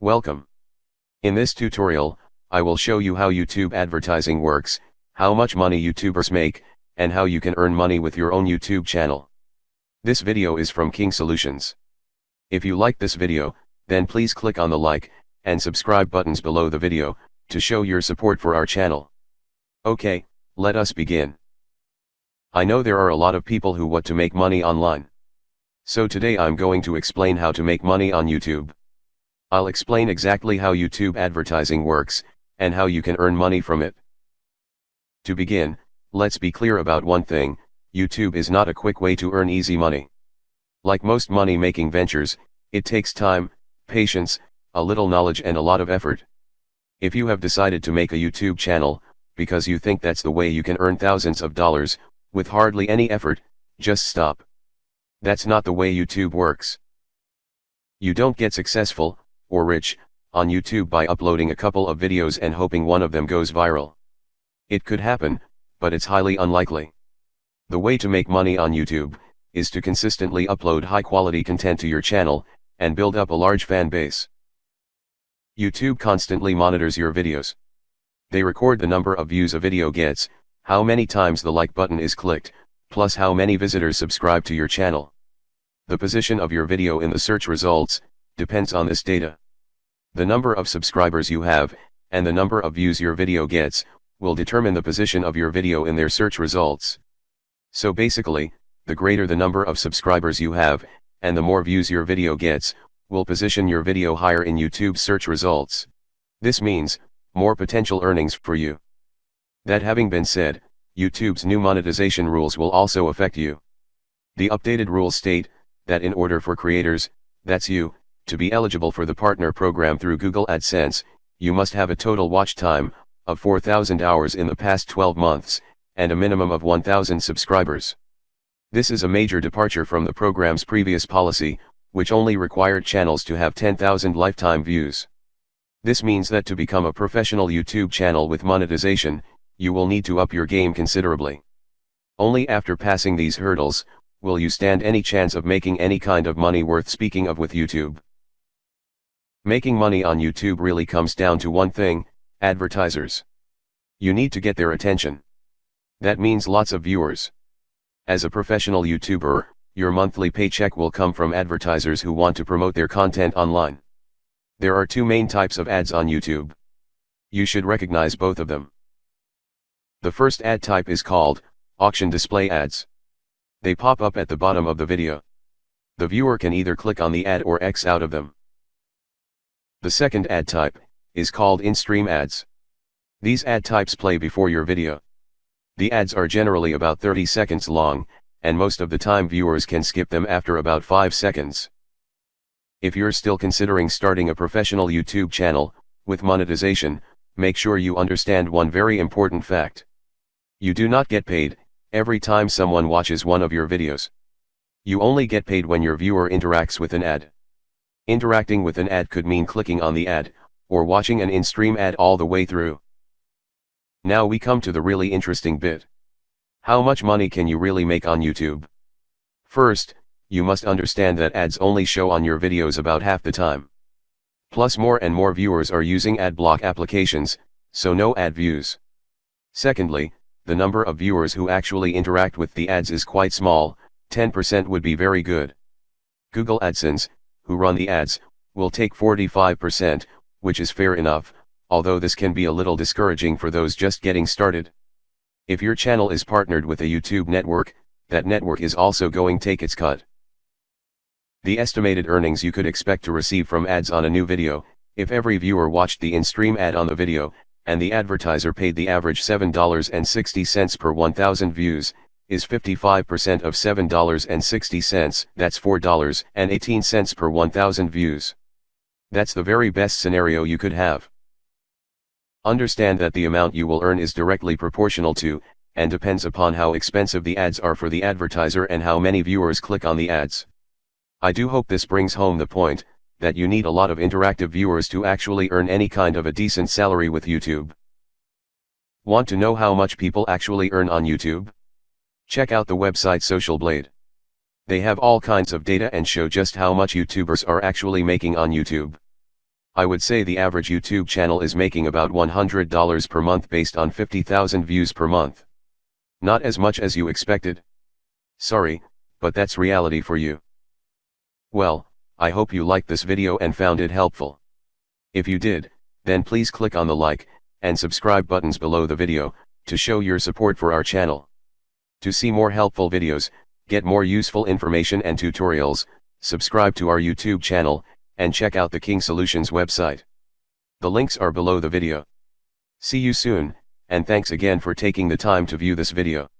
Welcome. In this tutorial, I will show you how YouTube advertising works, how much money YouTubers make, and how you can earn money with your own YouTube channel. This video is from King Solutions. If you like this video, then please click on the like and subscribe buttons below the video to show your support for our channel. Okay, let us begin. I know there are a lot of people who want to make money online. So today I'm going to explain how to make money on YouTube. I'll explain exactly how YouTube advertising works, and how you can earn money from it. To begin, let's be clear about one thing: YouTube is not a quick way to earn easy money. Like most money-making ventures, it takes time, patience, a little knowledge and a lot of effort. If you have decided to make a YouTube channel, because you think that's the way you can earn thousands of dollars, with hardly any effort, just stop. That's not the way YouTube works. You don't get successful, or rich, on YouTube by uploading a couple of videos and hoping one of them goes viral. It could happen, but it's highly unlikely. The way to make money on YouTube is to consistently upload high-quality content to your channel, and build up a large fan base. YouTube constantly monitors your videos. They record the number of views a video gets, how many times the like button is clicked, plus how many visitors subscribe to your channel. The position of your video in the search results depends on this data. The number of subscribers you have, and the number of views your video gets, will determine the position of your video in their search results. So basically, the greater the number of subscribers you have, and the more views your video gets, will position your video higher in YouTube's search results. This means more potential earnings for you. That having been said, YouTube's new monetization rules will also affect you. The updated rules state that in order for creators, that's you, to be eligible for the partner program through Google AdSense, you must have a total watch time of 4,000 hours in the past 12 months, and a minimum of 1,000 subscribers. This is a major departure from the program's previous policy, which only required channels to have 10,000 lifetime views. This means that to become a professional YouTube channel with monetization, you will need to up your game considerably. Only after passing these hurdles will you stand any chance of making any kind of money worth speaking of with YouTube. Making money on YouTube really comes down to one thing: advertisers. You need to get their attention. That means lots of viewers. As a professional YouTuber, your monthly paycheck will come from advertisers who want to promote their content online. There are two main types of ads on YouTube. You should recognize both of them. The first ad type is called auction display ads. They pop up at the bottom of the video. The viewer can either click on the ad or X out of them. The second ad type is called Instream ads. These ad types play before your video. The ads are generally about 30 seconds long, and most of the time viewers can skip them after about 5 seconds. If you're still considering starting a professional YouTube channel with monetization, make sure you understand one very important fact. You do not get paid every time someone watches one of your videos. You only get paid when your viewer interacts with an ad. Interacting with an ad could mean clicking on the ad, or watching an in-stream ad all the way through. Now we come to the really interesting bit. How much money can you really make on YouTube? First, you must understand that ads only show on your videos about half the time. Plus more and more viewers are using ad block applications, so no ad views. Secondly, the number of viewers who actually interact with the ads is quite small. 10% would be very good. Google AdSense, who run the ads, will take 45%, which is fair enough, although this can be a little discouraging for those just getting started. If your channel is partnered with a YouTube network, that network is also going to take its cut. The estimated earnings you could expect to receive from ads on a new video, if every viewer watched the in-stream ad on the video, and the advertiser paid the average $7.60 per 1,000 views, is 55% of $7.60, that's $4.18 per 1,000 views. That's the very best scenario you could have. Understand that the amount you will earn is directly proportional to, and depends upon how expensive the ads are for the advertiser and how many viewers click on the ads. I do hope this brings home the point that you need a lot of interactive viewers to actually earn any kind of a decent salary with YouTube. Want to know how much people actually earn on YouTube? Check out the website Social Blade. They have all kinds of data and show just how much YouTubers are actually making on YouTube. I would say the average YouTube channel is making about $100 per month based on 50,000 views per month. Not as much as you expected. Sorry, but that's reality for you. Well, I hope you liked this video and found it helpful. If you did, then please click on the like and subscribe buttons below the video to show your support for our channel. To see more helpful videos, get more useful information and tutorials, subscribe to our YouTube channel, and check out the King Solutions website. The links are below the video. See you soon, and thanks again for taking the time to view this video.